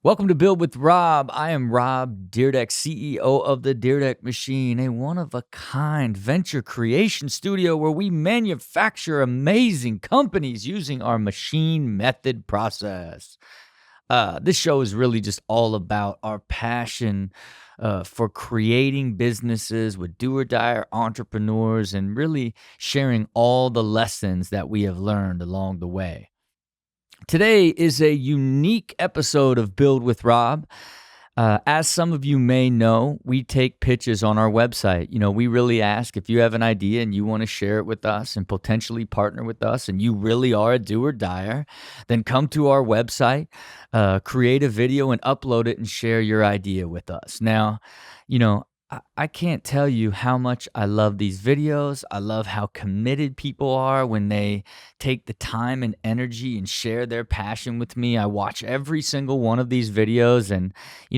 Welcome to Build with Rob. I am Rob Dyrdek, CEO of the Dyrdek Machine, a one-of-a-kind venture creation studio where we manufacture amazing companies using our machine method process. This show is really just all about our passion for creating businesses with do-or-dier entrepreneurs and really sharing all the lessons that we have learned along the way. Today is a unique episode of Build with Rob. As some of you may know, we take pitches on our website. We really ask if you have an idea and you want to share it with us and potentially partner with us, and you really are a do-or-dier, then come to our website, create a video and upload it and share your idea with us. Now, I can't tell you how much I love these videos. I love how committed people are when they take the time and energy and share their passion with me. I watch every single one of these videos, and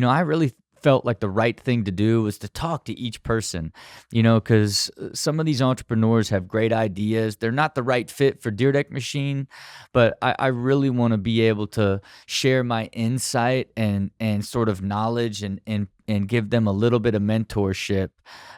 I really felt like the right thing to do was to talk to each person, because some of these entrepreneurs have great ideas. They're not the right fit for Dyrdek Machine, but I really want to be able to share my insight and sort of knowledge and give them a little bit of mentorship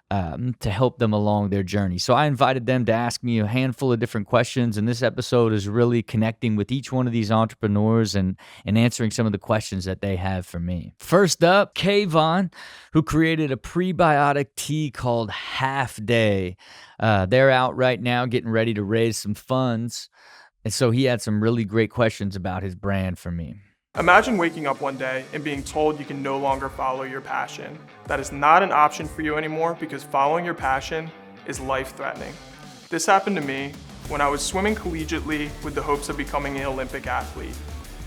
to help them along their journey. So I invited them to ask me a handful of different questions, and this episode is really connecting with each one of these entrepreneurs and answering some of the questions that they have for me. First up, KAYVON, who created a prebiotic tea called Half Day. They're out right now getting ready to raise some funds, and so he had some really great questions about his brand for me. Imagine waking up one day and being told you can no longer follow your passion. That is not an option for you anymore because following your passion is life-threatening. This happened to me when I was swimming collegiately with the hopes of becoming an Olympic athlete.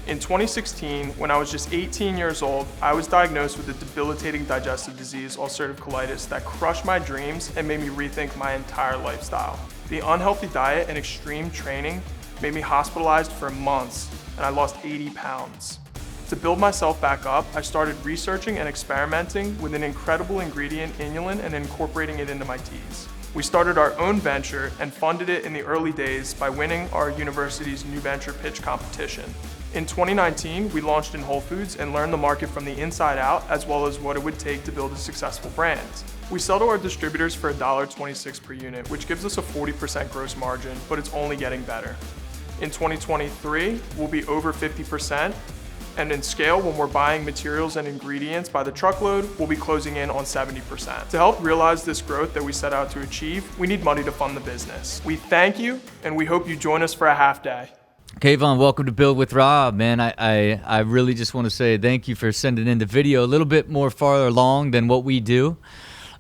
In 2016, when I was just 18 years old, I was diagnosed with a debilitating digestive disease, ulcerative colitis, that crushed my dreams and made me rethink my entire lifestyle. The unhealthy diet and extreme training made me hospitalized for months, and I lost 80 pounds. To build myself back up, I started researching and experimenting with an incredible ingredient, inulin, and incorporating it into my teas. We started our own venture and funded it in the early days by winning our university's new venture pitch competition. In 2019, we launched in Whole Foods and learned the market from the inside out, as well as what it would take to build a successful brand. We sell to our distributors for $1.26 per unit, which gives us a 40% gross margin, but it's only getting better. In 2023, we'll be over 50%, and in scale, when we're buying materials and ingredients by the truckload, we'll be closing in on 70%. To help realize this growth that we set out to achieve, we need money to fund the business. We thank you, and we hope you join us for a half day. KAYVON, welcome to Build with Rob, man. I really just want to say thank you for sending in the video, a little bit more farther along than what we do,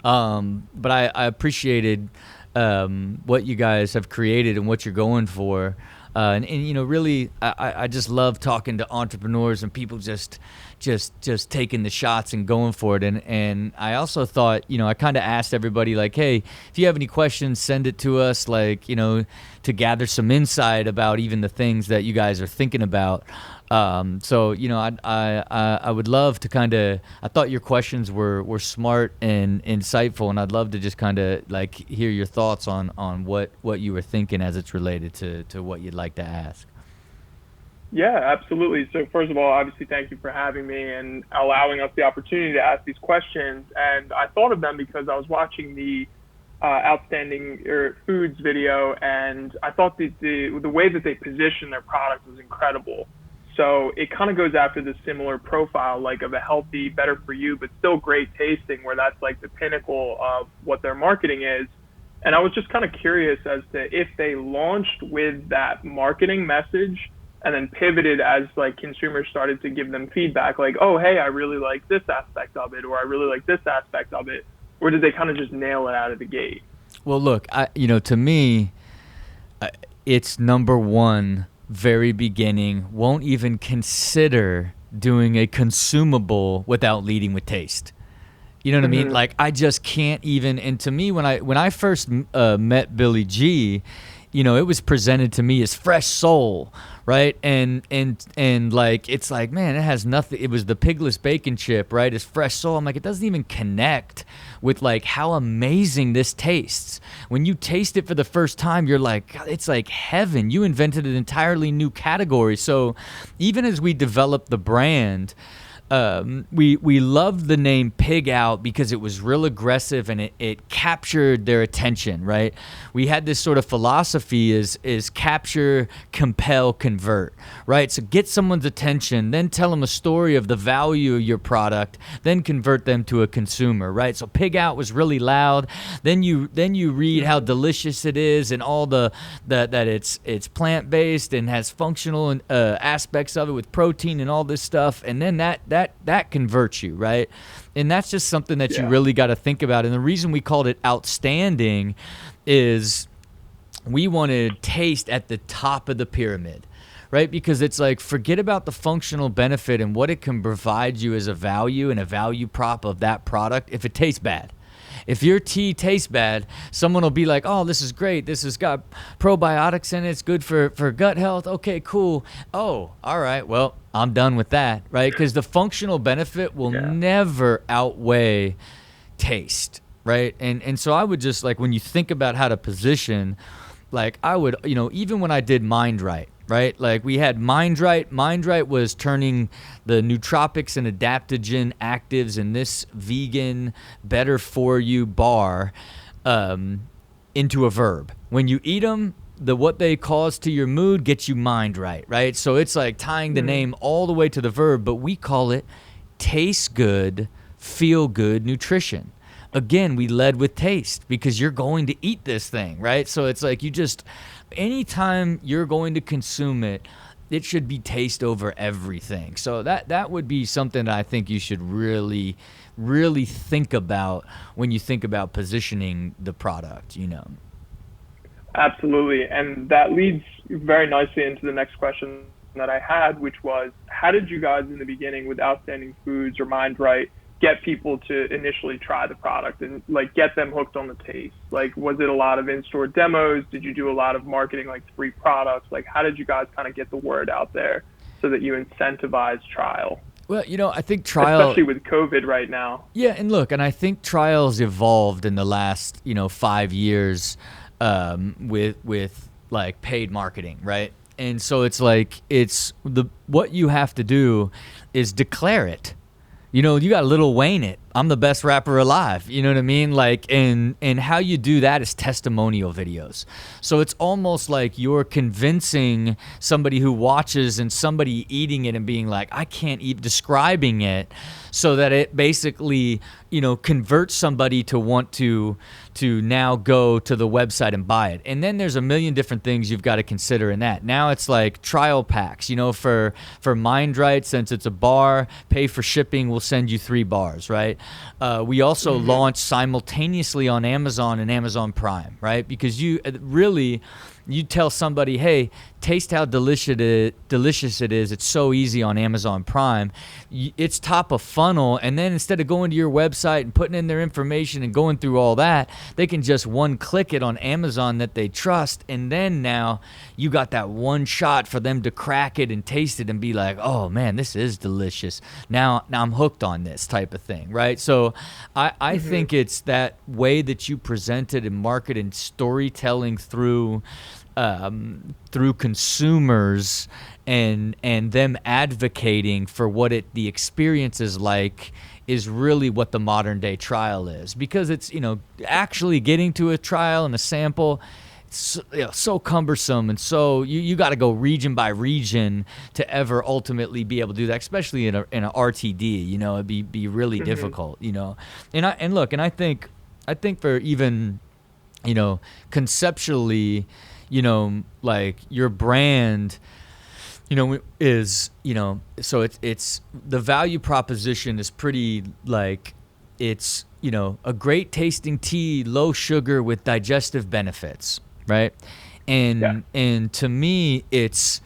but I appreciated what you guys have created and what you're going for. And really, I just love talking to entrepreneurs and people just taking the shots and going for it. And I also thought, I kind of asked everybody like, hey, if you have any questions, send it to us, to gather some insight about even the things that you guys are thinking about. So I would love to I thought your questions were smart and insightful, and I'd love to just hear your thoughts on what you were thinking as it's related to what you'd like to ask. Yeah, absolutely. So first of all, obviously, thank you for having me and allowing us the opportunity to ask these questions. And I thought of them because I was watching the Outstanding Foods video, and I thought the way that they position their product was incredible. So it kind of goes after the similar profile, like of a healthy, better for you, but still great tasting, where that's like the pinnacle of what their marketing is. And I was just kind of curious as to if they launched with that marketing message and then pivoted as like consumers started to give them feedback, like, oh, hey, I really like this aspect of it, or I really like this aspect of it, or did they kind of just nail it out of the gate? Well, look, to me, it's number one. Very beginning, won't even consider doing a consumable without leading with taste. You know what I mean? Like, I just can't even. And to me, when I first met Billy G, it was presented to me as fresh soul, right? And like, it's like, man, it has nothing. It was the pigless bacon chip, right? It's fresh soul. I'm like, it doesn't even connect with like how amazing this tastes. When you taste it for the first time, you're like, God, it's like heaven. You invented an entirely new category. So even as we develop the brand, we loved the name Pig Out because it was real aggressive and it captured their attention, right? We had this sort of philosophy is capture, compel, convert, right? So get someone's attention, then tell them a story of the value of your product, then convert them to a consumer, right? So Pig Out was really loud. Then you read how delicious it is and all that it's plant-based and has functional aspects of it with protein and all this stuff, and then that converts you, right? And that's just something that you really got to think about. And the reason we called it outstanding is we wanted taste at the top of the pyramid, right? Because it's like, forget about the functional benefit and what it can provide you as a value and a value prop of that product if it tastes bad. If your tea tastes bad, someone will be like, oh, this is great. This has got probiotics in it. It's good for gut health. Okay, cool. Oh, all right. Well, I'm done with that, right? Because the functional benefit will never outweigh taste, right? And so I would just, like, when you think about how to position, like, I would, even when I did Mind Right, right? Like, we had Mind Right. Mind Right was turning the nootropics and adaptogen actives in this vegan, better for you bar into a verb. When you eat them, what they cause to your mood gets you mind right, right? So it's like tying the name all the way to the verb, but we call it taste good, feel good nutrition. Again, we led with taste because you're going to eat this thing, right? So it's like anytime you're going to consume it, it should be taste over everything. So that would be something that I think you should really, really think about when you think about positioning the product, Absolutely. And that leads very nicely into the next question that I had, which was, how did you guys in the beginning with Outstanding Foods or Mind Right get people to initially try the product and like get them hooked on the taste? Like, was it a lot of in-store demos? Did you do a lot of marketing, like free products? Like, how did you guys kind of get the word out there so that you incentivize trial? Well, I think trial, especially with COVID right now. Yeah, and look, and I think trials evolved in the last 5 years with like paid marketing, right? And so it's like what you have to do is declare it. You got Lil Wayne it. I'm the best rapper alive. You know what I mean? Like, and how you do that is testimonial videos. So it's almost like you're convincing somebody who watches and somebody eating it and being like, I can't eat, describing it so that it basically, converts somebody to want to now go to the website and buy it. And then there's a million different things you've got to consider in that. Now it's like trial packs, for Mind Right, since it's a bar, pay for shipping, we'll send you 3 bars, right? We also launched simultaneously on Amazon and Amazon Prime, right? Because you tell somebody, hey, taste how delicious it is. It's so easy on Amazon Prime. It's top of funnel. And then instead of going to your website and putting in their information and going through all that, they can just one-click it on Amazon that they trust. And then now you got that one shot for them to crack it and taste it and be like, oh, man, this is delicious. Now I'm hooked on this type of thing, right? So I think it's that way that you present it and market and storytelling through consumers and them advocating for what the experience is like is really what the modern day trial is. Because it's, actually getting to a trial and a sample, it's so cumbersome, and so you got to go region by region to ever ultimately be able to do that, especially in a RTD, it'd be really difficult, And I think for even, conceptually, like your brand, is, so it's the value proposition is pretty like it's, a great tasting tea, low sugar with digestive benefits, right? And to me, it's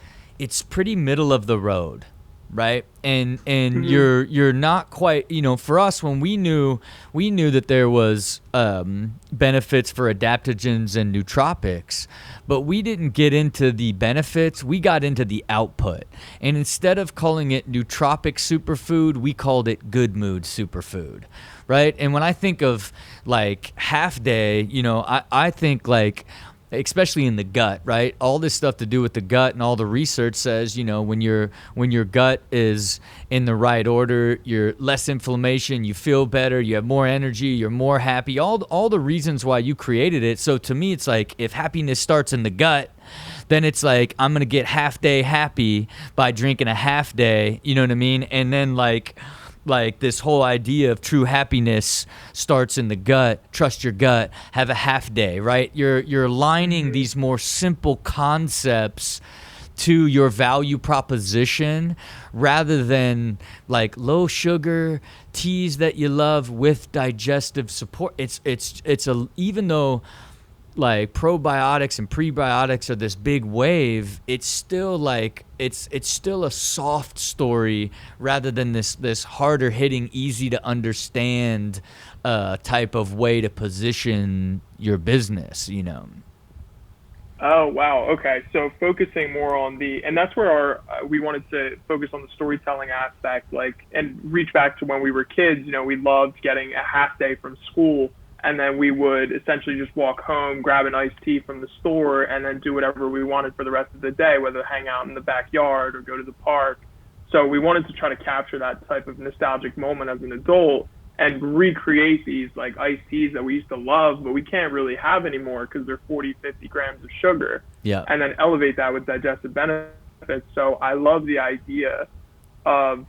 pretty middle of the road, right? And you're not quite, for us, when we knew that there was benefits for adaptogens and nootropics, but we didn't get into the benefits, we got into the output. And instead of calling it nootropic superfood, we called it good mood superfood, right? And when I think of like Half Day, I think like especially in the gut, right? All this stuff to do with the gut, and all the research says, you know, when your gut is in the right order, you're less inflammation, you feel better, you have more energy, you're more happy. All the reasons why you created it. So to me, it's like if happiness starts in the gut, then it's like I'm gonna get half day happy by drinking a half day. You know what I mean? And then like this whole idea of true happiness starts in the gut. Trust your gut. Have a half day, right? You're aligning these more simple concepts to your value proposition rather than like low sugar teas that you love with digestive support. Even though like probiotics and prebiotics are this big wave, it's still like it's still a soft story rather than this harder hitting, easy to understand type of way to position your business, you know. Oh, wow. Okay. So focusing more on and that's where we wanted to focus on the storytelling aspect, like, and reach back to when we were kids. You know, we loved getting a half day from school, and then we would essentially just walk home, grab an iced tea from the store, and then do whatever we wanted for the rest of the day, whether hang out in the backyard or go to the park. So we wanted to try to capture that type of nostalgic moment as an adult and recreate these like iced teas that we used to love, but we can't really have anymore because they're 40, 50 grams of sugar. Yeah. And then elevate that with digestive benefits. So I love the idea of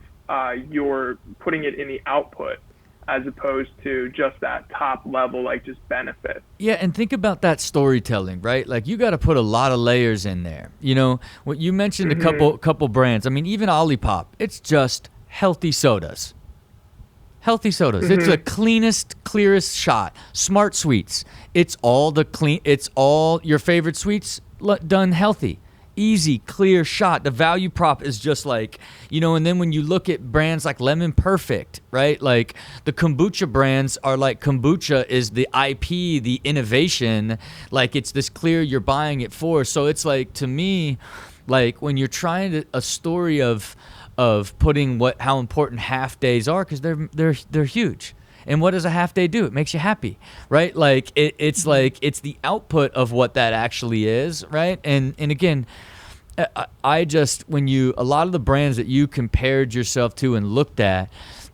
you're putting it in the output as opposed to just that top level, like just benefit. Yeah, and think about that storytelling, right? Like you got to put a lot of layers in there. You know, what you mentioned, a couple brands. I mean, even Olipop, it's just healthy sodas. Healthy sodas. It's the cleanest, clearest shot. Smart Sweets. It's all your favorite sweets done healthy. Easy, clear shot. The value prop is just like, you know, and then when you look at brands like Lemon Perfect, right? Like the kombucha brands are like, kombucha is the IP, the innovation. Like it's this clear you're buying it for. So it's like, to me, like when you're trying a story of putting how important half days are, because they're huge. And what does a half day do? It makes you happy, right? Like it's like it's the output of what that actually is, right? And again, I just a lot of the brands that you compared yourself to and looked at,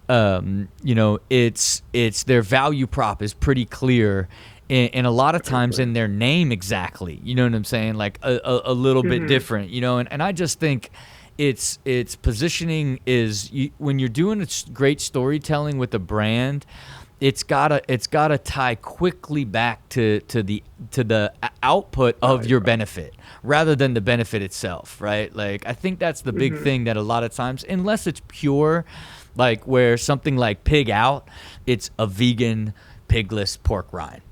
you know, it's their value prop is pretty clear, and a lot of times in their name exactly. You know what I'm saying? Like a little bit different, you know. And I just think it's positioning is when you're doing great storytelling with a brand, it's gotta tie quickly back to the output of your benefit rather than the benefit itself, right? Like I think that's the big thing that a lot of times, unless it's pure, like where something like Pig Out, it's a vegan pigless pork rind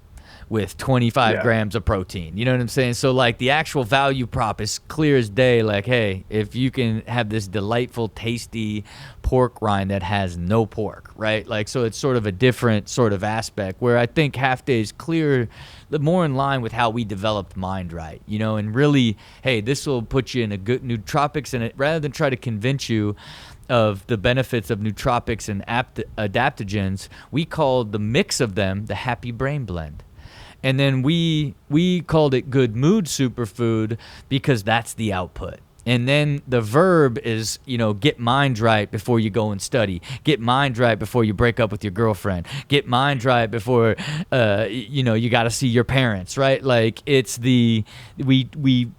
with 25 grams of protein. You know what I'm saying? So like the actual value prop is clear as day. Like, hey, if you can have this delightful, tasty pork rind that has no pork, right? Like, so it's sort of a different sort of aspect where I think half day is clear, more in line with how we developed Mind Right, you know, and really, hey, this will put you in a good nootropics, and rather than try to convince you of the benefits of nootropics and adaptogens, we called the mix of them the Happy Brain Blend. And then we called it Good Mood Superfood because that's the output. And then the verb is, you know, get mind right before you go and study. Get mind right before you break up with your girlfriend. Get mind right before, you know, you got to see your parents, right? Like it's we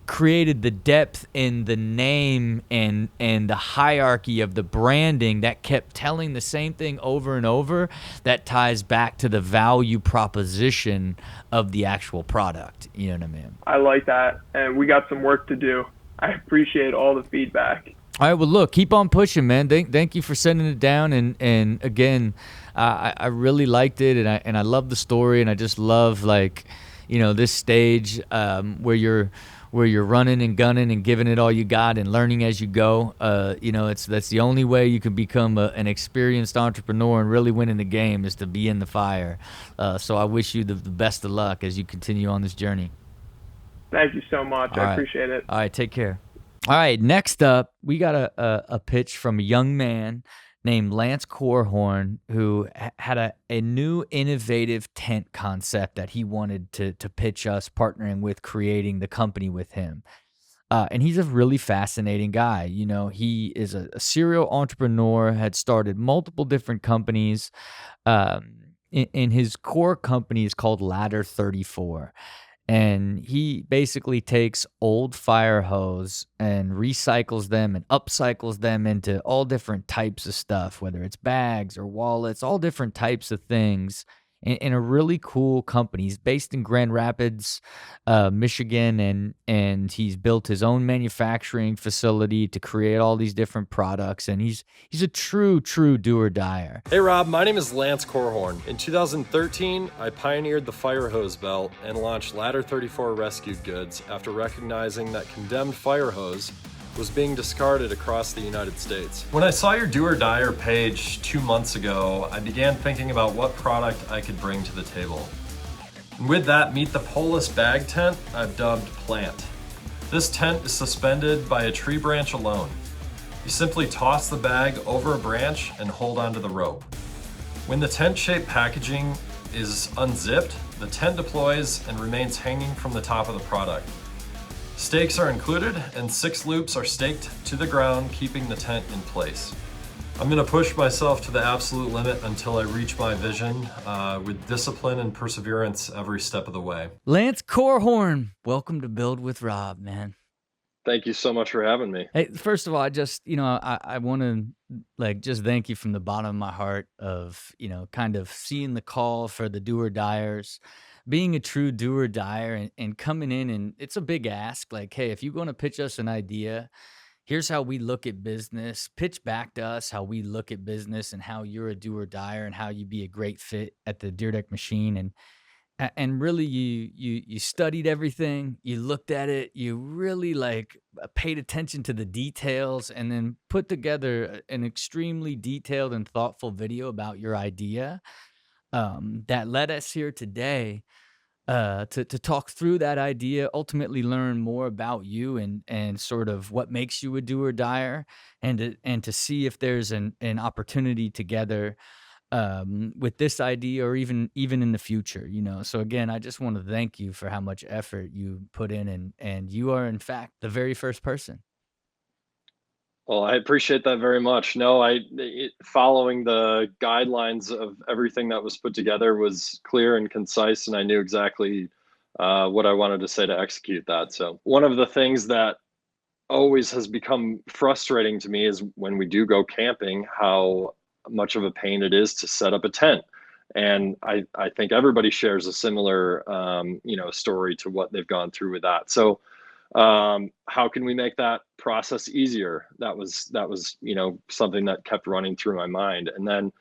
created the depth in the name and the hierarchy of the branding that kept telling the same thing over and over, that ties back to the value proposition of the actual product. You know what I mean? I like that. And we got some work to do. I appreciate all the feedback. All right, well, look, keep on pushing, man. Thank you for sending it down, and again, I really liked it, and I love the story, and I just love, like, you know, this stage where you're running and gunning and giving it all you got and learning as you go. You know, that's the only way you can become an experienced entrepreneur and really win in the game, is to be in the fire. So I wish you the best of luck as you continue on this journey. Thank you so much. I appreciate it. All right, take care. All right, next up, we got a pitch from a young man named Lance Korhorn, who had a new innovative tent concept that he wanted to pitch us, partnering with creating the company with him. And he's a really fascinating guy. You know, he is a serial entrepreneur, had started multiple different companies. In his core company is called Ladder 34. And he basically takes old fire hose and recycles them and upcycles them into all different types of stuff, whether it's bags or wallets, all different types of things in a really cool company. He's based in Grand Rapids, Michigan, and he's built his own manufacturing facility to create all these different products. And he's a true do-or-dier. Hey Rob, my name is Lance Korhorn. In 2013, I pioneered the fire hose belt and launched Ladder 34 Rescued Goods after recognizing that condemned fire hose was being discarded across the United States. When I saw your Do-Or-Dier page 2 months ago, I began thinking about what product I could bring to the table. And with that, meet the Polis bag tent I've dubbed Plant. This tent is suspended by a tree branch alone. You simply toss the bag over a branch and hold onto the rope. When the tent-shaped packaging is unzipped, the tent deploys and remains hanging from the top of the product. Stakes are included and 6 loops are staked to the ground, keeping the tent in place. I'm gonna push myself to the absolute limit until I reach my vision with discipline and perseverance every step of the way. Lance Korhorn, welcome to Build with Rob, man. Thank you so much for having me. Hey, first of all, I just, I want to just thank you from the bottom of my heart of, kind of seeing the call for the do-or-diers, being a true do-or-dier and coming in, and it's a big ask. Like, hey, if you're going to pitch us an idea, here's how we look at business. Pitch back to us how we look at business and how you're a do-or-dier and how you'd be a great fit at the Dyrdek Machine. And really, you studied everything, you looked at it, you really paid attention to the details, and then put together an extremely detailed and thoughtful video about your idea that led us here today to talk through that idea, ultimately learn more about you and sort of what makes you a do-or-dier, and to see if there's an opportunity together with this idea or even in the future. So again, I just want to thank you for how much effort you put in, and you are in fact the very first person. Well, I appreciate that very much. No, following the guidelines of everything that was put together was clear and concise, and I knew exactly what I wanted to say to execute that. So one of the things that always has become frustrating to me is when we do go camping, how much of a pain it is to set up a tent. And I think everybody shares a similar, story to what they've gone through with that. So how can we make that process easier? That was something that kept running through my mind. And then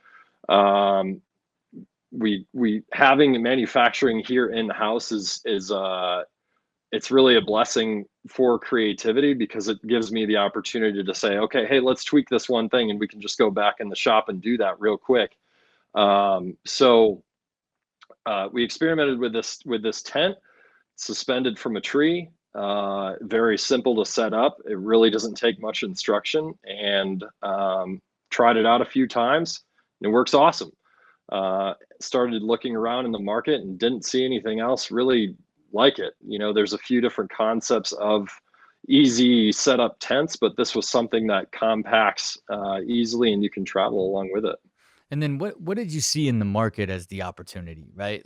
we having manufacturing here in house is it's really a blessing for creativity, because it gives me the opportunity to say, okay, hey, let's tweak this one thing, and we can just go back in the shop and do that real quick. So we experimented with this tent suspended from a tree. Very simple to set up. It really doesn't take much instruction, and tried it out a few times, and it works awesome. Started looking around in the market and didn't see anything else really like it. There's a few different concepts of easy setup tents, but this was something that compacts easily, and you can travel along with it. And then what did you see in the market as the opportunity, right?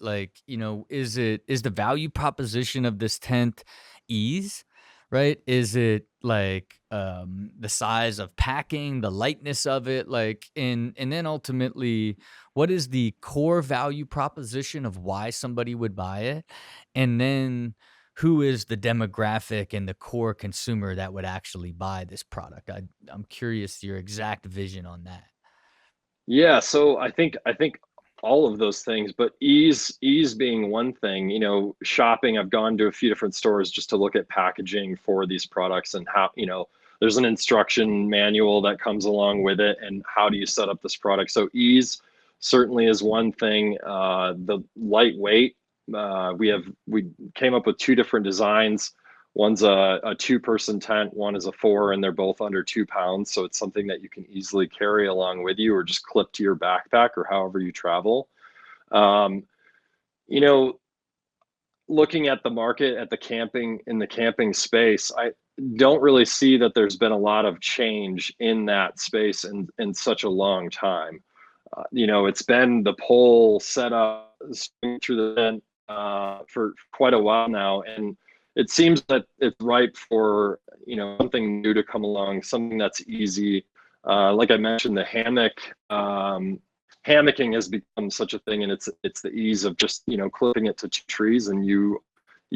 Is the value proposition of this tent ease, right? Is it the size of packing, the lightness of it, and then ultimately, what is the core value proposition of why somebody would buy it? And then who is the demographic and the core consumer that would actually buy this product? I'm curious your exact vision on that. Yeah, so I think all of those things, but ease being one thing. Shopping, I've gone to a few different stores just to look at packaging for these products, and how, there's an instruction manual that comes along with it, and how do you set up this product. So ease certainly is one thing. The lightweight, we came up with 2 different designs. One's a 2-person tent, one is a 4, and they're both under 2 pounds. So it's something that you can easily carry along with you or just clip to your backpack or however you travel. Um, you know, looking at the market at the camping space, I don't really see that there's been a lot of change in that space in such a long time. It's been the pole set up through the vent for quite a while now, and it seems that it's ripe for something new to come along, something that's easy. Like I mentioned, the hammocking has become such a thing, and it's the ease of just clipping it to trees, and you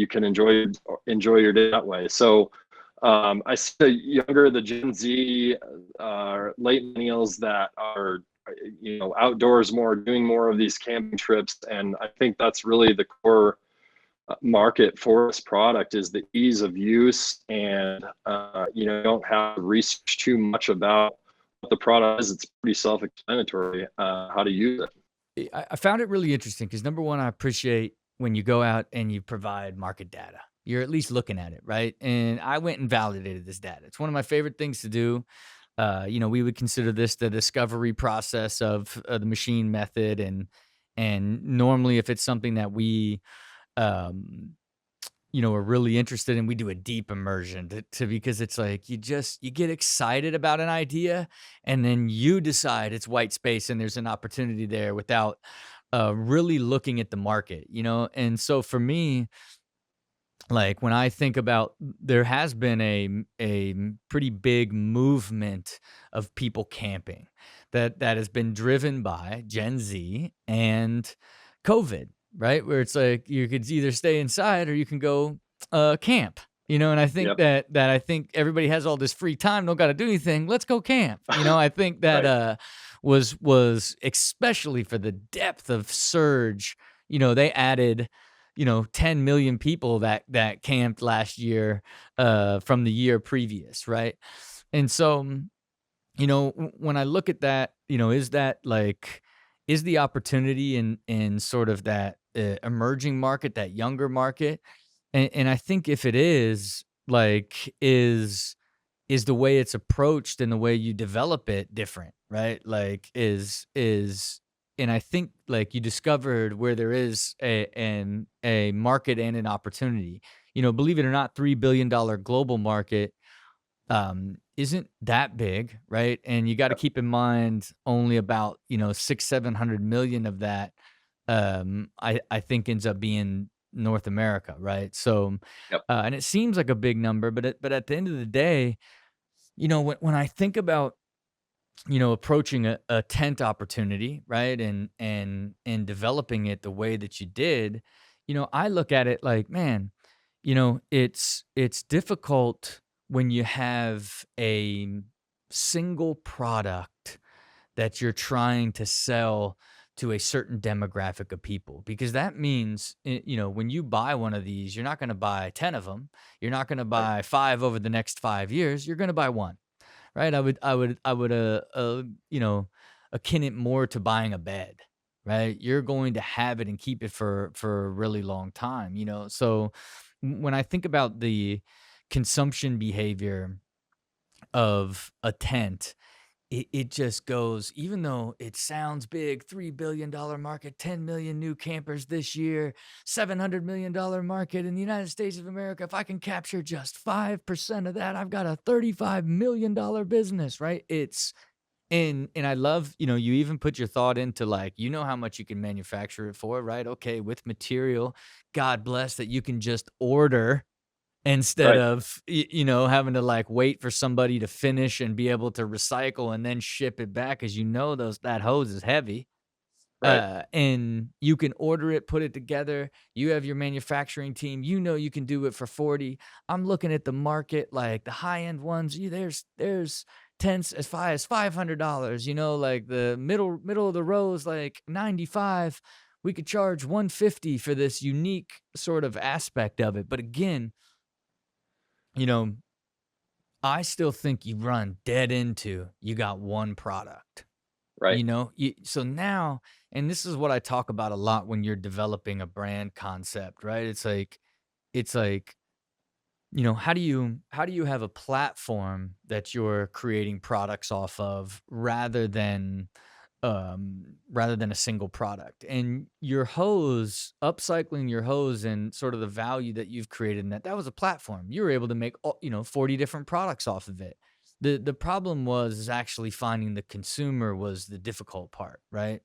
can enjoy your day that way. So I see the Gen Z, late millennials that are outdoors more, doing more of these camping trips, and I think that's really the core market for this product is the ease of use, and don't have to research too much about what the product is. It's pretty self-explanatory how to use it. I found it really interesting because number one, I appreciate when you go out and you provide market data. You're at least looking at it, right? And I went and validated this data. It's one of my favorite things to do. We would consider this the discovery process of the machine method, and normally if it's something that we are really interested in, we do a deep immersion because it's like you get excited about an idea and then you decide it's white space and there's an opportunity there without really looking at the market, And so for me, like when I think about, there has been a pretty big movement of people camping that has been driven by Gen Z and COVID, right? Where it's like you could either stay inside or you can go camp, and I think Yep. that I think everybody has all this free time, don't got to do anything. Let's go camp. I think that Right. was especially for the depth of surge. They added 10 million people that camped last year from the year previous, right? And so, when I look at that, is the opportunity in sort of that emerging market, that younger market? And I think if it is, is the way it's approached and the way you develop it different, right? And I think like you discovered where there is a market and an opportunity. Believe it or not, $3 billion global market isn't that big, right? And you got to keep in mind only about 600-700 million of that I think ends up being North America, right? So Yep. and it seems like a big number, but at the end of the day, when I think about approaching a tent opportunity, right? And developing it the way that you did, I look at it like, man, it's difficult when you have a single product that you're trying to sell to a certain demographic of people, because that means when you buy one of these, you're not going to buy 10 of them. You're not going to Right. buy 5 over the next 5 years. You're going to buy one. Right? I would akin it more to buying a bed, right? You're going to have it and keep it for a really long time, So when I think about the consumption behavior of a tent, it just goes, even though it sounds big, $3 billion market, 10 million new campers this year, $700 million market in the United States of America. If I can capture just 5% of that, I've got a $35 million business, right? And I love, you even put your thought into like, how much you can manufacture it for, right? Okay, with material, God bless that you can just order instead Right. of, having to like wait for somebody to finish and be able to recycle and then ship it back, as that hose is heavy. Right. And you can order it, put it together. You have your manufacturing team. You can do it for 40. I'm looking at the market, like the high end ones. There's tents as high as $500. Like the middle of the row is like 95. We could charge 150 for this unique sort of aspect of it. But again, you know, I still think you run dead into you got one product. Right. So now, and this is what I talk about a lot when you're developing a brand concept, right? It's like how do you have a platform that you're creating products off of rather than a single product? And your hose, upcycling your hose and sort of the value that you've created in that was a platform. You were able to make 40 different products off of it. The problem was is actually finding the consumer was the difficult part, right?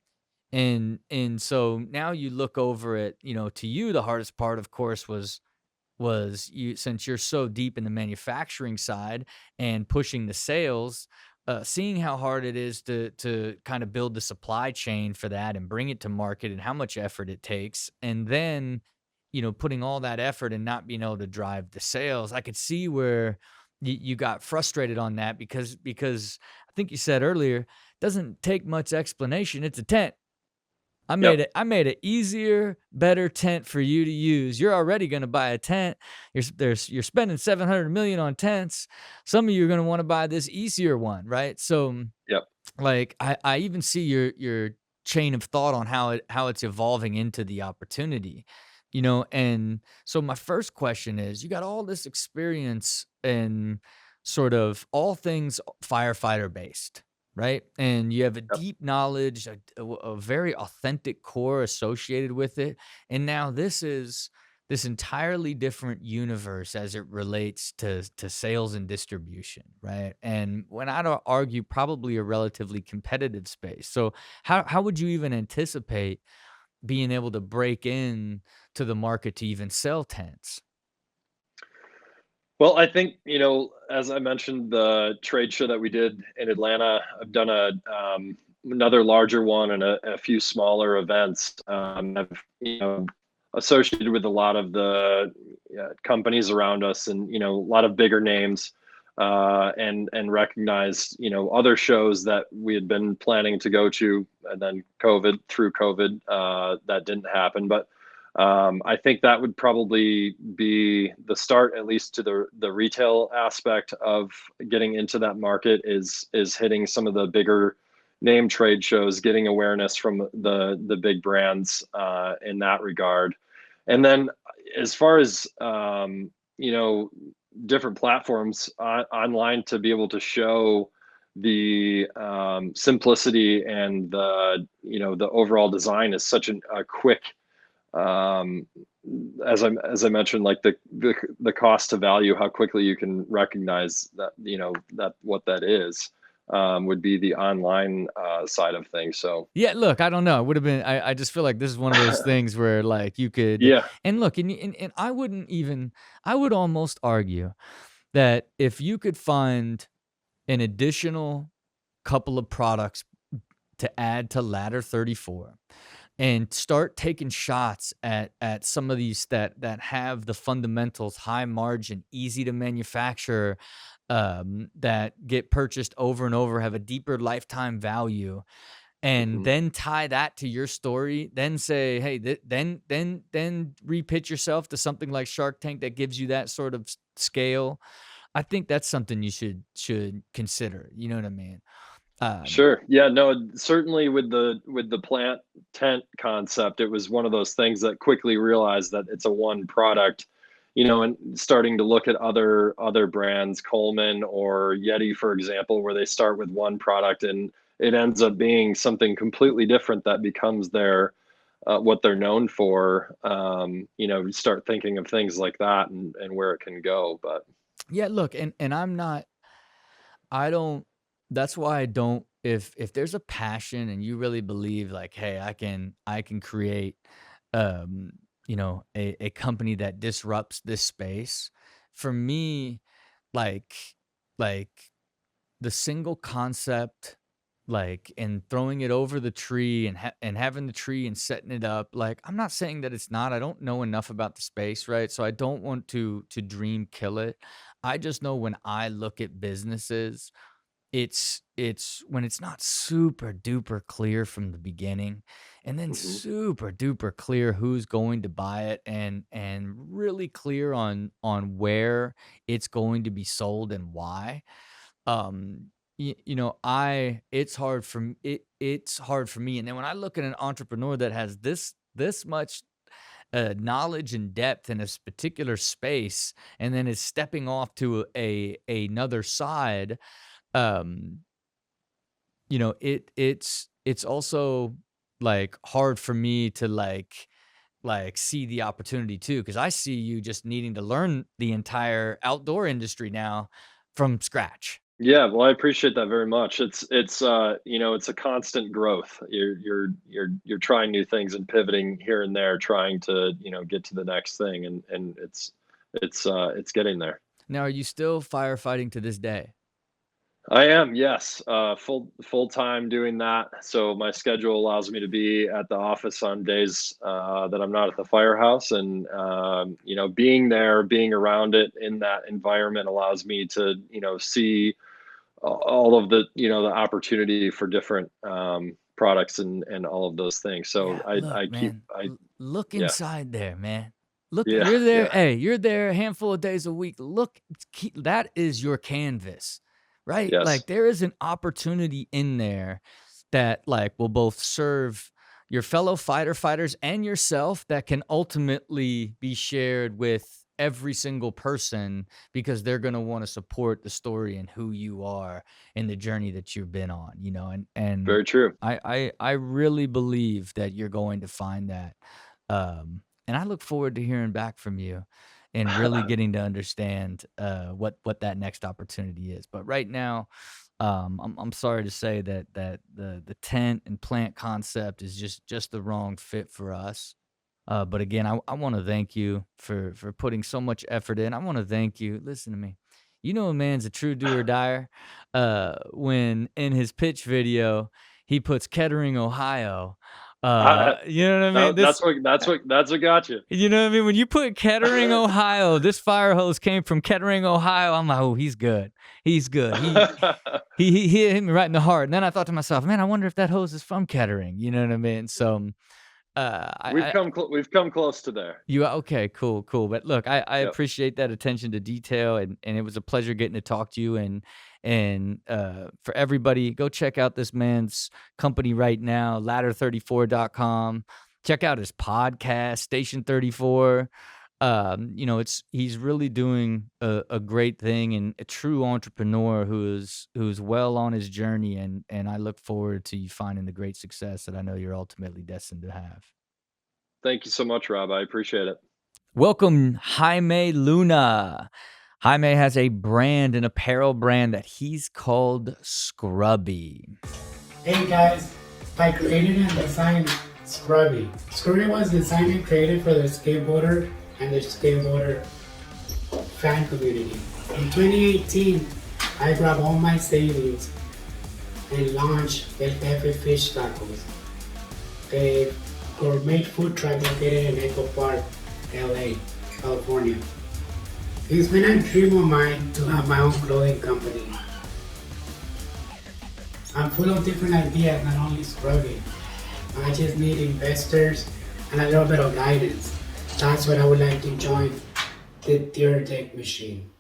And so now you look over it, to you the hardest part of course was you, since you're so deep in the manufacturing side and pushing the sales, seeing how hard it is to kind of build the supply chain for that and bring it to market and how much effort it takes, and then putting all that effort and not being able to drive the sales. I could see where you got frustrated on that because I think you said earlier, doesn't take much explanation. It's a tent. I made Yep. it. I made it easier, better tent for you to use. You're already going to buy a tent. You're spending 700 million on tents. Some of you are going to want to buy this easier one, right? So, Yep. like, I even see your chain of thought on how it's evolving into the opportunity, And so my first question is, you got all this experience in sort of all things firefighter based, right? And you have a Yep. deep knowledge, a very authentic core associated with it. And now this is this entirely different universe as it relates to sales and distribution, right? And when I'd argue, probably a relatively competitive space. So how would you even anticipate being able to break in to the market to even sell tents? Well, I think, as I mentioned, the trade show that we did in Atlanta, I've done another larger one and a few smaller events. I've, associated with a lot of the companies around us and, a lot of bigger names, and recognized, other shows that we had been planning to go to, and then through COVID, that didn't happen. But I think that would probably be the start, at least to the retail aspect of getting into that market is hitting some of the bigger name trade shows, getting awareness from the big brands in that regard. And then as far as different platforms online to be able to show the simplicity and the overall design is such a quick, um as I mentioned, like the cost to value, how quickly you can recognize that, that what that is, would be the online side of things. So Yeah, look, I don't know. It would have been. I just feel like this is one of those things where like you could, yeah. and look, and I wouldn't even. I would almost argue that if you could find an additional couple of products to add to ladder 34 and start taking shots at some of these that have the fundamentals, high margin, easy to manufacture, that get purchased over and over, have a deeper lifetime value, and Hmm. then tie that to your story, then say, hey, then repitch yourself to something like Shark Tank that gives you that sort of scale. I think that's something you should consider. You know what I mean? Um, Sure. Yeah, no, certainly with the plant tent concept, it was one of those things that quickly realized that it's a one product, and starting to look at other brands, Coleman or Yeti, for example, where they start with one product and it ends up being something completely different that becomes their what they're known for. You start thinking of things like that and where it can go. But yeah, look, and I don't. That's why I don't. If there's a passion and you really believe, like, hey, I can create, um, a company that disrupts this space. For me, like like the single concept, like, and throwing it over the tree and having the tree and setting it up, like, I'm not saying that it's not. I don't know enough about the space, right? So I don't want to dream kill it. I just know when I look at businesses, it's when it's not super duper clear from the beginning, and then mhm. super duper clear who's going to buy it, and really clear on where it's going to be sold and why. I it's hard for it's hard for me. And then when I look at an entrepreneur that has this much knowledge and depth in a particular space, and then is stepping off to another side, um, it's also like hard for me to see the opportunity too, because I see you just needing to learn the entire outdoor industry now from scratch. Yeah, well, I appreciate that very much. It's a constant growth. You're trying new things and pivoting here and there, trying to, get to the next thing, and it's getting there. Now, are you still firefighting to this day? I am, yes, full time doing that. So my schedule allows me to be at the office on days that I'm not at the firehouse, and being there, being around it in that environment allows me to, see all of the opportunity for different products and all of those things. So Yeah, look, I keep man, I look yeah inside there, man. Look, yeah you're there. yeah Hey, you're there a handful of days a week. Look, that is your canvas, right? yes, Like there is an opportunity in there that like will both serve your fellow fighters and yourself, that can ultimately be shared with every single person, because they're going to want to support the story and who you are and the journey that you've been on, and very true. I really believe that you're going to find that. And I look forward to hearing back from you and really getting to understand what that next opportunity is. But right now, I'm sorry to say that the tent and plant concept is just the wrong fit for us. But again, I want to thank you for putting so much effort in. I want to thank you. Listen to me. You know a man's a true do-or-dier when in his pitch video he puts Kettering, Ohio. I, You know what I mean? that's what got you. You know what I mean? When you put Kettering, Ohio, this fire hose came from Kettering, Ohio. I'm like, oh, he's good. He's good. He hit me right in the heart. And then I thought to myself, man, I wonder if that hose is from Kettering. You know what I mean? So We've come close to there. okay, cool. But look, I Yep. appreciate that attention to detail, and it was a pleasure getting to talk to you. And for everybody, go check out this man's company right now, ladder34.com. Check out his podcast, Station 34. He's really doing a great thing, and a true entrepreneur who's well on his journey, and I look forward to you finding the great success that I know you're ultimately destined to have. Thank you so much, Rob. I appreciate it. Welcome, Jaime Luna. Jaime has a brand, an apparel brand that he's called Scrubie. Hey guys, I created and designed Scrubie. Scrubie was designed and created for the skateboarder and the skateboarder fan community. In 2018, I grabbed all my savings and launched El Jefe Fish Tacos, a gourmet food truck located in Echo Park, LA, California. It's been a dream of mine to have my own clothing company. I'm full of different ideas, not only Scrubie. I just need investors and a little bit of guidance. That's what I would like to join the Dyrdek Machine.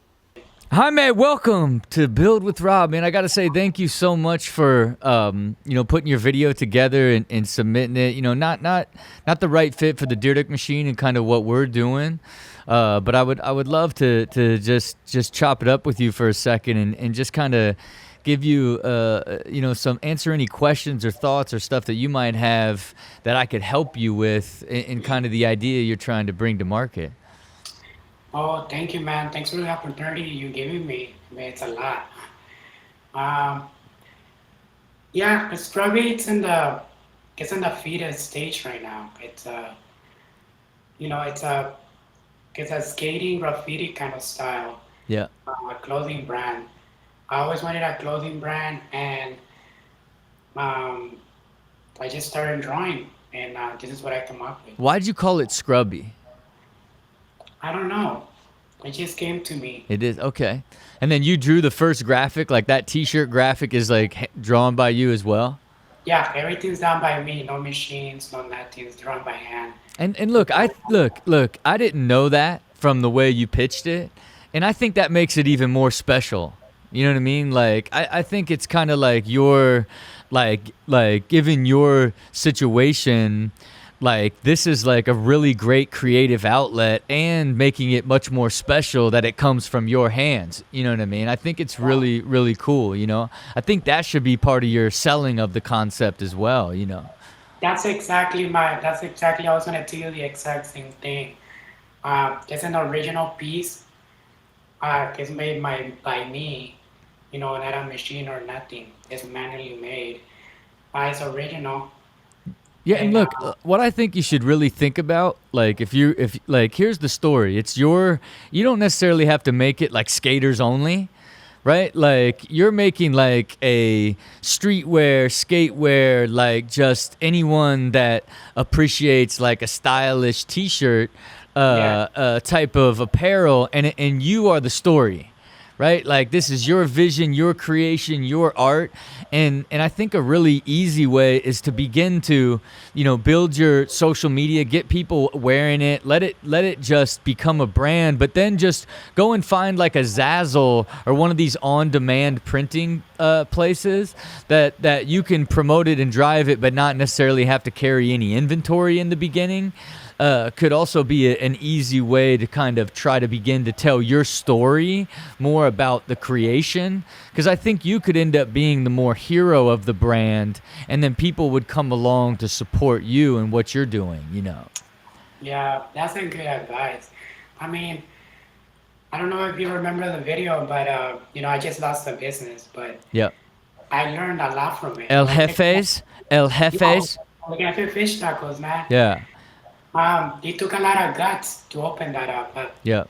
Jaime, welcome to Build with Rob, man. I got to say thank you so much for putting your video together and submitting it. Not the right fit for the Dyrdek Machine and kind of what we're doing. But I would love to just chop it up with you for a second and just kind of give you answer any questions or thoughts or stuff that you might have that I could help you with in kind of the idea you're trying to bring to market. Oh, thank you, man. Thanks for the opportunity you're giving me. Man, it's a lot. Yeah, Scrubie, it's in the feeder stage right now. It's a skating graffiti kind of style. Yeah. Clothing brand. I always wanted a clothing brand, and I just started drawing, and this is what I come up with. Why'd you call it Scrubie? I don't know. It just came to me. It is okay. And then you drew the first graphic, like that T-shirt graphic is like drawn by you as well. Yeah, everything's done by me. No machines, no nothing. It's drawn by hand. And look, I didn't know that from the way you pitched it, and I think that makes it even more special. You know what I mean? Like I think it's kind of like your like given your situation, like this is like a really great creative outlet and making it much more special that it comes from your hands. You know what I mean? I think it's really, really cool, you know? I think that should be part of your selling of the concept as well, you know? That's exactly I was gonna tell you the exact same thing. It's an original piece. It's made by me, you know, not a machine or nothing. It's manually made. It's original. Yeah, and look, what I think you should really think about, like, if like, here's the story. It's you don't necessarily have to make it like skaters only, right? Like, you're making like a streetwear, skatewear, like just anyone that appreciates like a stylish t-shirt, type of apparel, and you are the story. Right? Like, this is your vision, your creation, your art. And I think a really easy way is to begin to, you know, build your social media, get people wearing it, let it just become a brand, but then just go and find like a Zazzle or one of these on-demand printing places that you can promote it and drive it, but not necessarily have to carry any inventory in the beginning. Could also be an easy way to kind of try to begin to tell your story more about the creation, because I think you could end up being the more hero of the brand, and then people would come along to support you and what you're doing, you know. Yeah, that's a good advice. I mean, I don't know if you remember the video, but you know, I just lost the business, but Yep. I learned a lot from it. El Jefes. Looking at your fish tacos, man. Yeah. It took a lot of guts to open that up, but Yeah.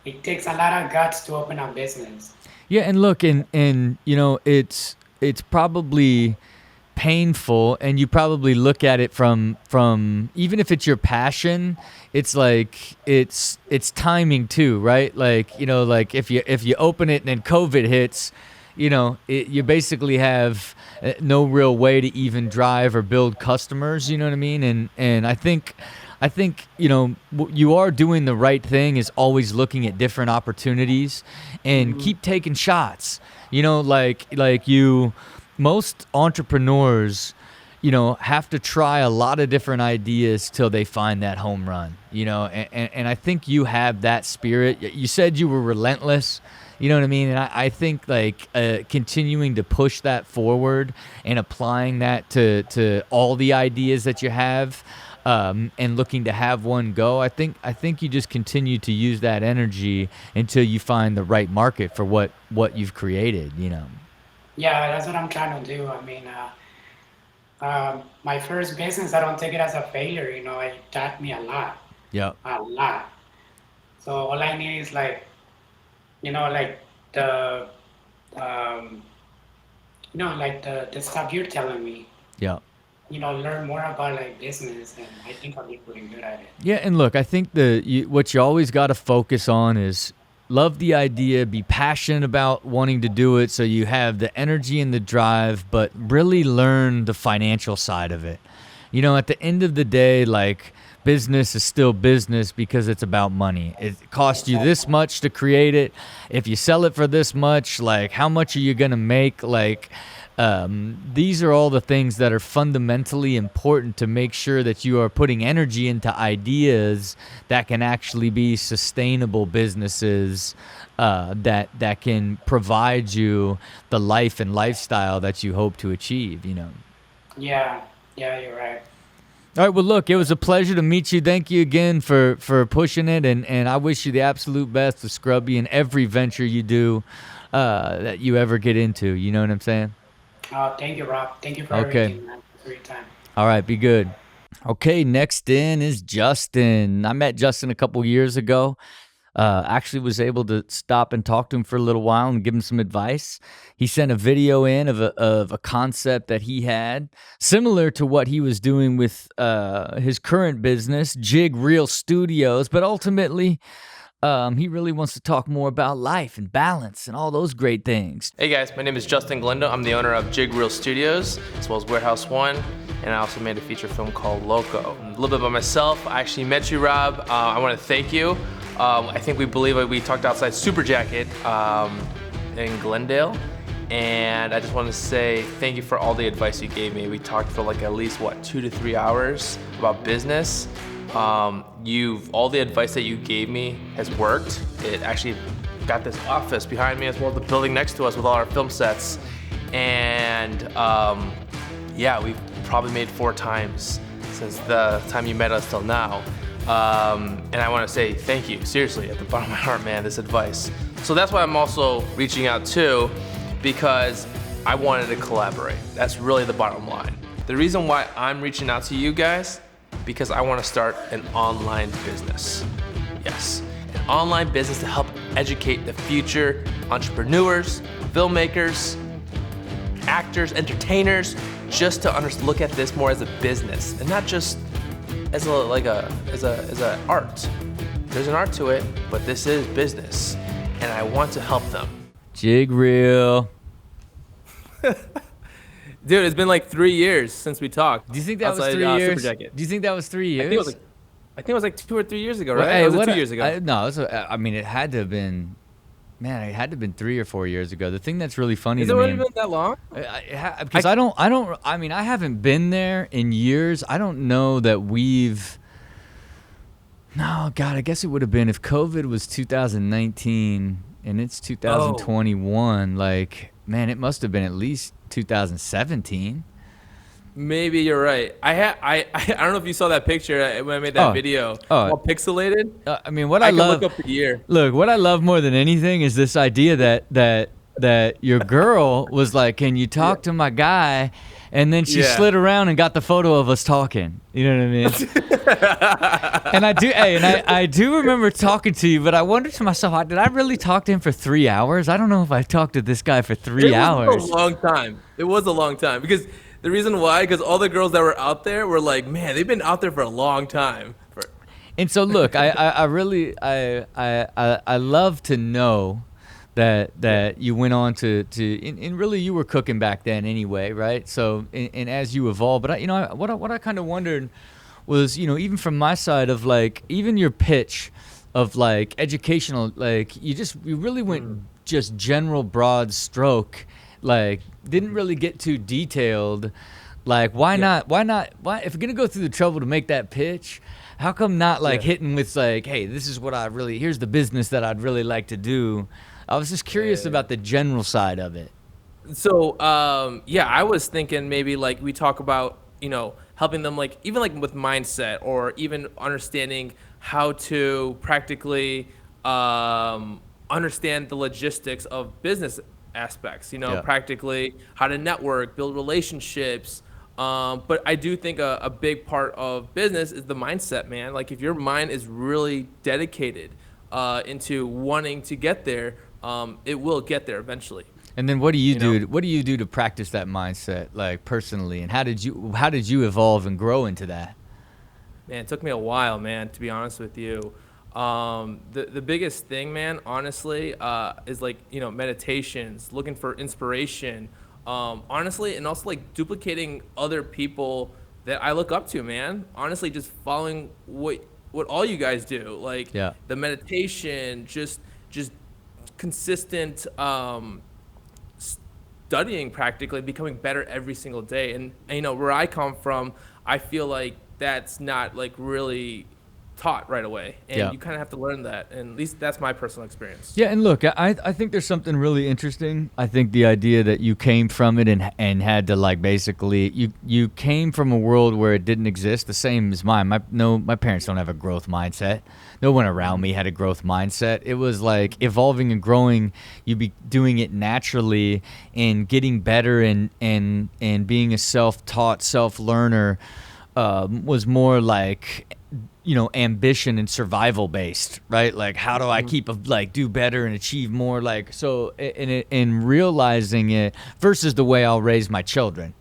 it takes a lot of guts to open a business. Yeah, and look, and you know, it's probably painful, and you probably look at it from even if it's your passion, it's like it's timing too, right? Like, you know, like if you open it and then COVID hits, you know, you basically have no real way to even drive or build customers, you know what I mean? And I think, you know, you are doing the right thing, is always looking at different opportunities and keep taking shots. You know, like most entrepreneurs, you know, have to try a lot of different ideas till they find that home run, you know, and I think you have that spirit. You said you were relentless. You know what I mean? And I think like continuing to push that forward and applying that to all the ideas that you have, and looking to have one go. I think you just continue to use that energy until you find the right market for what you've created, you know. Yeah, that's what I'm trying to do. I mean, my first business, I don't take it as a failure. You know, it taught me a lot. Yeah. A lot. So all I need is like, you know, like the stuff you're telling me. Yeah. You know, learn more about like business, and I think I'll be pretty good at it. Yeah, and look, I think what you always got to focus on is love the idea, be passionate about wanting to do it, so you have the energy and the drive, but really learn the financial side of it. You know, at the end of the day, like, business is still business because it's about money. It costs you this much to create it. If you sell it for this much, like, how much are you going to make? Like, these are all the things that are fundamentally important to make sure that you are putting energy into ideas that can actually be sustainable businesses, that can provide you the life and lifestyle that you hope to achieve, you know. Yeah, you're right. All right, well, look, it was a pleasure to meet you. Thank you again for pushing it, and I wish you the absolute best with Scrubie and every venture you do, that you ever get into. You know what I'm saying? Oh, thank you, Rob. Thank you for everything, man, for your time. All right, be good. Okay, next in is Justin. I met Justin a couple years ago. Actually was able to stop and talk to him for a little while and give him some advice. He sent a video in of a concept that he had, similar to what he was doing with his current business, Jig Reel Studios, but ultimately he really wants to talk more about life and balance and all those great things. Hey guys, my name is Justin Galindo. I'm the owner of Jig Reel Studios, as well as Warehouse One, and I also made a feature film called Loco. A little bit about myself. I actually met you, Rob. I want to thank you. I think we talked outside Super Jacket in Glendale, And I just want to say thank you for all the advice you gave me. We talked for like at least 2 to 3 hours about business. All the advice that you gave me has worked. It actually got this office behind me as well as the building next to us with all our film sets. And we've probably made 4 times since the time you met us till now. And I want to say thank you, seriously, at the bottom of my heart, man, this advice. So that's why I'm also reaching out too, because I wanted to collaborate. That's really the bottom line. The reason why I'm reaching out to you guys, because I want to start an online business. Yes, an online business to help educate the future entrepreneurs, filmmakers, actors, entertainers, just to look at this more as a business and not just as a art. There's an art to it, but this is business, and I want to help them. Jig Real. Dude, it's been like 3 years since we talked. Do you think that was 3 years? Do you think that was 3 years? I think it was like 2 or 3 years ago, right? Well, hey, was it 2 years ago? It had to have been. Man, it had to have been 3 or 4 years ago. The thing that's really funny Has to it me, really been that long? Because I haven't been there in years. I don't know that we've. No, God, I guess it would have been if COVID was 2019 and it's 2021. Like, man, it must have been at least 2017. Maybe you're right. I don't know if you saw that picture when I made that video. All pixelated. What I love. Look up the year. Look, what I love more than anything is this idea that your girl was like, "Can you talk to my guy?" And then she slid around and got the photo of us talking. You know what I mean? And I do remember talking to you, but I wondered to myself, did I really talk to him for 3 hours? I don't know if I talked to this guy for 3 hours. It was a long time. It was a long time because. The reason why, because all the girls that were out there were like, man, they've been out there for a long time. And so, look, I really love to know that you went on to and really you were cooking back then anyway, right? So, and as you evolve, but what I kind of wondered was, even from my side of like, even your pitch of like educational, like you really went just general broad stroke. Like, didn't really get too detailed. Like, why not? If you're gonna go through the trouble to make that pitch, how come not like hitting with like, hey, this is what here's the business that I'd really like to do. I was just curious about the general side of it. So, I was thinking maybe like we talk about, helping them like even like with mindset or even understanding how to practically understand the logistics of business aspects, practically how to network, build relationships. But I do think a big part of business is the mindset, man. Like if your mind is really dedicated into wanting to get there, it will get there eventually. And then what do you do? What do you do to practice that mindset, like personally? And how did you evolve and grow into that? Man, it took me a while, man, to be honest with you. The biggest thing, man, honestly, is like, meditations, looking for inspiration, honestly, and also like duplicating other people that I look up to, man. Honestly, just following what all you guys do, like the meditation, just consistent studying, practically becoming better every single day. And where I come from, I feel like that's not like really taught right away, and you kind of have to learn that, and at least that's my personal experience. And look, I think there's something really interesting. I think the idea that you came from it and had to like basically you came from a world where it didn't exist, the same as mine. My parents don't have a growth mindset. No one around me had a growth mindset. It was like evolving and growing. You be doing it naturally and getting better and being a self-taught self-learner was more like ambition and survival based, right? Like how do I do better and achieve more, like so in realizing it versus the way I'll raise my children,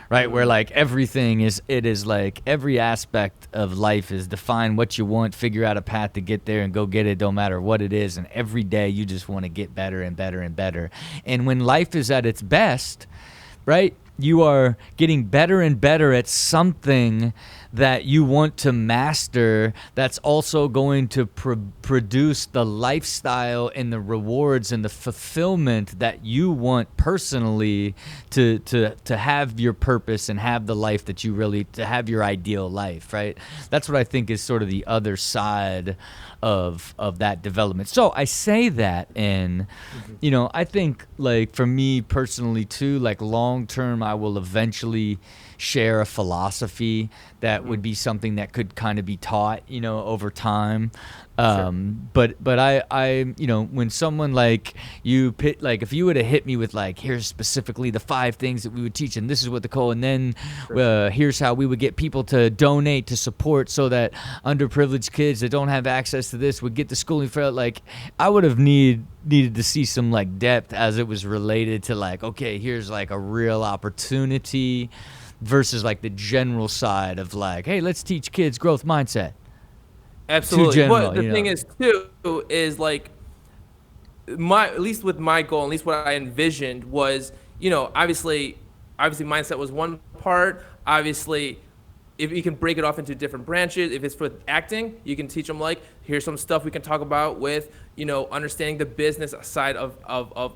right? Where like everything is like every aspect of life is define what you want, figure out a path to get there and go get it, don't matter what it is, and every day you just want to get better and better and better. And when life is at its best, right, you are getting better and better at something that you want to master, that's also going to produce the lifestyle and the rewards and the fulfillment that you want personally to have your purpose and have the life that you really, to have your ideal life, right? That's what I think is sort of the other side of that development. So I say that, and you know, I think like for me personally too, like long term I will eventually share a philosophy that would be something that could kind of be taught, you know, over time. But I you know, when someone like you pit, like if you would have hit me with like, here's specifically the 5 things that we would teach, and this is what the and then here's how we would get people to donate to support so that underprivileged kids that don't have access to this would get the schooling for, like, I would have needed to see some like depth as it was related to like, okay, here's like a real opportunity versus like the general side of like, hey, let's teach kids growth mindset. Absolutely. General, But the thing is too is like at least with my goal, at least what I envisioned was, you know, obviously mindset was one part. Obviously, if you can break it off into different branches, if it's for acting, you can teach them like, here's some stuff we can talk about with, you know, understanding the business side of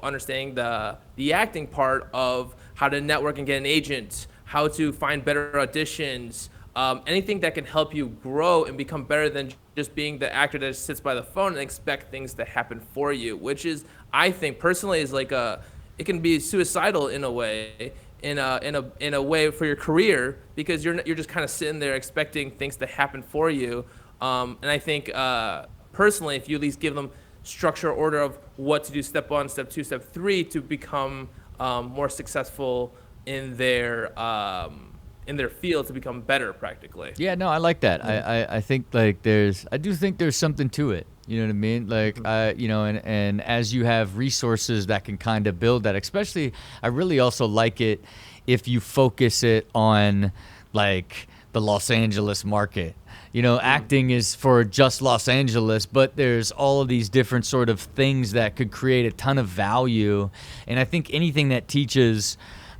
understanding the acting part of how to network and get an agent, how to find better auditions, anything that can help you grow and become better than just being the actor that just sits by the phone and expect things to happen for you, which is, I think personally, is like it can be suicidal in a way, in a way for your career, because you're just kind of sitting there expecting things to happen for you. And I think personally, if you at least give them structure, order of what to do, step 1, step 2, step 3, to become more successful in their field, to become better practically. Yeah, no, I like that. I think like I do think there's something to it. You know what I mean? Like, you know, and as you have resources that can kind of build that, especially, I really also like it if you focus it on like the Los Angeles market. You know, acting is for just Los Angeles, but there's all of these different sort of things that could create a ton of value. And I think anything that teaches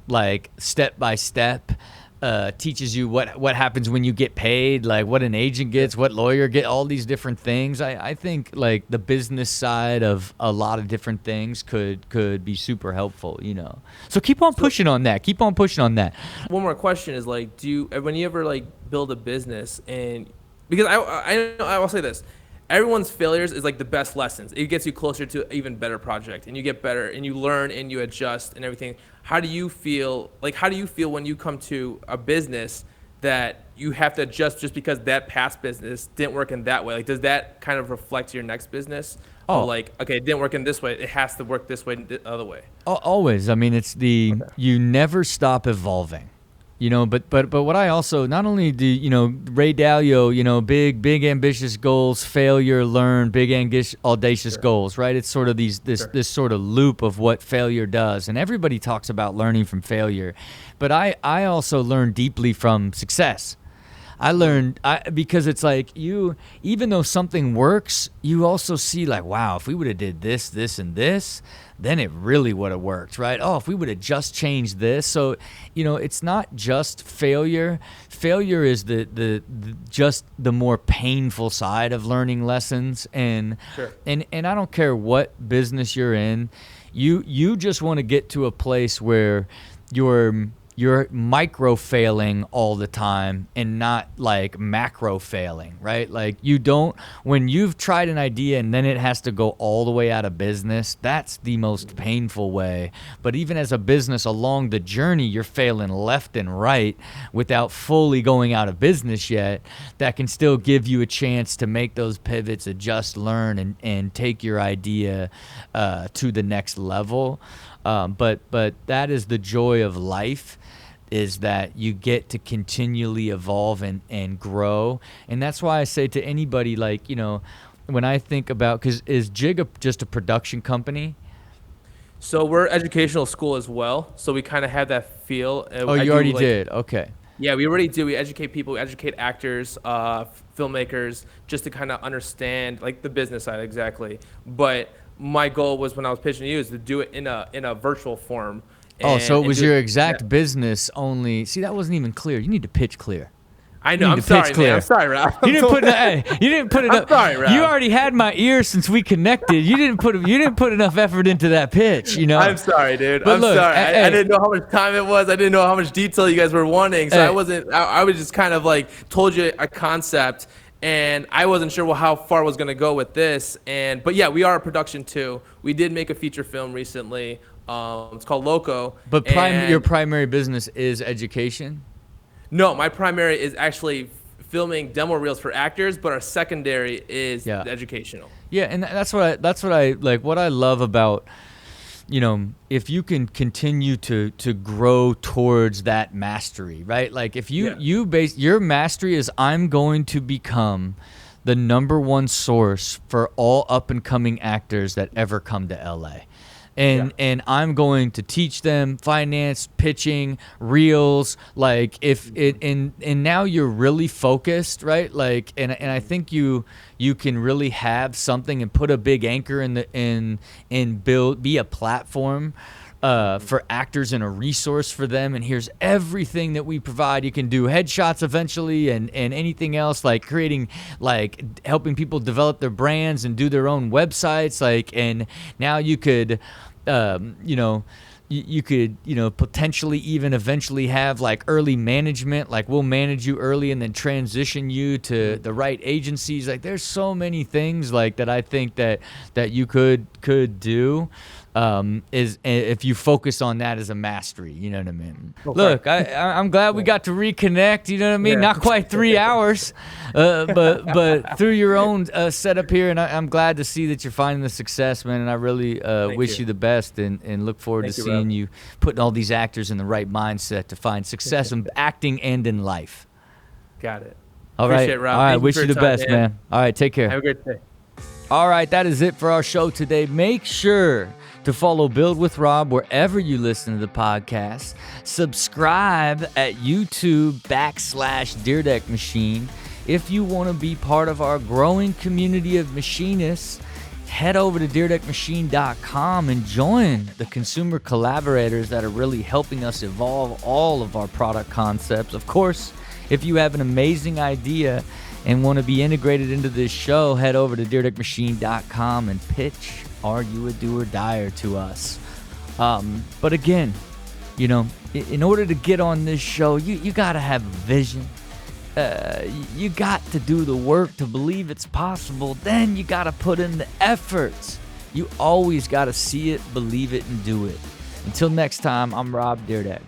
like step by step, teaches you what happens when you get paid, like what an agent gets, what lawyer get, all these different things. I think like the business side of a lot of different things could be super helpful, you know. So keep on pushing on that. Keep on pushing on that. One more question is like, when you ever like build a business, and because I will say this, everyone's failures is like the best lessons. It gets you closer to an even better project, and you get better, and you learn, and you adjust, and everything. How do you feel when you come to a business that you have to adjust just because that past business didn't work in that way? Like, does that kind of reflect your next business? Oh, like, okay, it didn't work in this way, it has to work this way, the other way. Always. I mean, it's you never stop evolving. You know, but what I also, not only do, you know, Ray Dalio, you know, big ambitious goals, failure, learn, big audacious goals, right? It's sort of this sort of loop of what failure does. And everybody talks about learning from failure, but I also learn deeply from success. Because it's like even though something works, you also see like, wow, if we would have did this, and this, then it really would have worked, right? Oh, if we would have just changed this. So, you know, it's not just failure. Failure is just the more painful side of learning lessons. And and I don't care what business you're in, you just want to get to a place where you're micro failing all the time and not like macro failing, right? Like when you've tried an idea and then it has to go all the way out of business, that's the most painful way. But even as a business, along the journey, you're failing left and right without fully going out of business yet. That can still give you a chance to make those pivots, adjust, learn, and take your idea to the next level. But that is the joy of life, is that you get to continually evolve and grow. And that's why I say to anybody, like, you know, when I think about, because is Jig just a production company? So we're educational school as well. So we kind of have that feel. Oh, you already did? Okay. Yeah, we already do. We educate people, we educate actors, filmmakers, just to kind of understand like the business side exactly. But my goal was, when I was pitching to you, is to do it in a virtual form. So it was your exact business only. See, that wasn't even clear. You need to pitch clear. I know. You I'm need to pitch sorry, clear. man. I'm sorry, Rob. You didn't put hey, you didn't put I'm enough. sorry, Rob. You already had my ear since we connected. You didn't put enough effort into that pitch. You know. I'm sorry, dude. But I'm look, sorry. hey. I didn't know how much time it was. I didn't know how much detail you guys were wanting. So Hey. I wasn't. I was just kind of like told you a concept, and I wasn't sure how far I was gonna go with this. But yeah, we are a production too. We did make a feature film recently. It's called Loco. But and- your primary business is education. No, my primary is actually filming demo reels for actors, but our secondary is educational. Yeah, and that's what I like. What I love about, if you can continue to grow towards that mastery, right? Like if you base your mastery is I'm going to become the #1 source for all up and coming actors that ever come to LA. And I'm going to teach them finance, pitching, reels, like and now you're really focused, right? Like and I think you can really have something and put a big anchor in be a platform for actors and a resource for them. And here's everything that we provide. You can do headshots eventually and anything else, like creating, like helping people develop their brands and do their own websites. And now you could, you could, potentially even eventually have like early management, like we'll manage you early and then transition you to the right agencies. Like there's so many things like that I think that you could do. Is if you focus on that as a mastery, you know what I mean? Okay. Look, I'm glad we got to reconnect, you know what I mean? Not quite 3 hours, but through your own setup here, and I'm glad to see that you're finding the success, man, and I really wish you the best and look forward to seeing you putting all these actors in the right mindset to find success in acting and in life. Got it. All right, all right, wish you the best, man. All right, take care. Have a great day. All right, that is it for our show today. Make sure to follow Build with Rob wherever you listen to the podcast. Subscribe at YouTube/Dyrdek Machine. If you want to be part of our growing community of machinists, head over to DyrdekMachine.com and join the consumer collaborators that are really helping us evolve all of our product concepts. Of course, if you have an amazing idea and want to be integrated into this show, head over to DyrdekMachine.com and pitch Are You a Do-Or-Dier to us. But again, in order to get on this show, you got to have a vision. You got to do the work to believe it's possible. Then you got to put in the efforts. You always got to see it, believe it, and do it. Until next time, I'm Rob Dyrdek.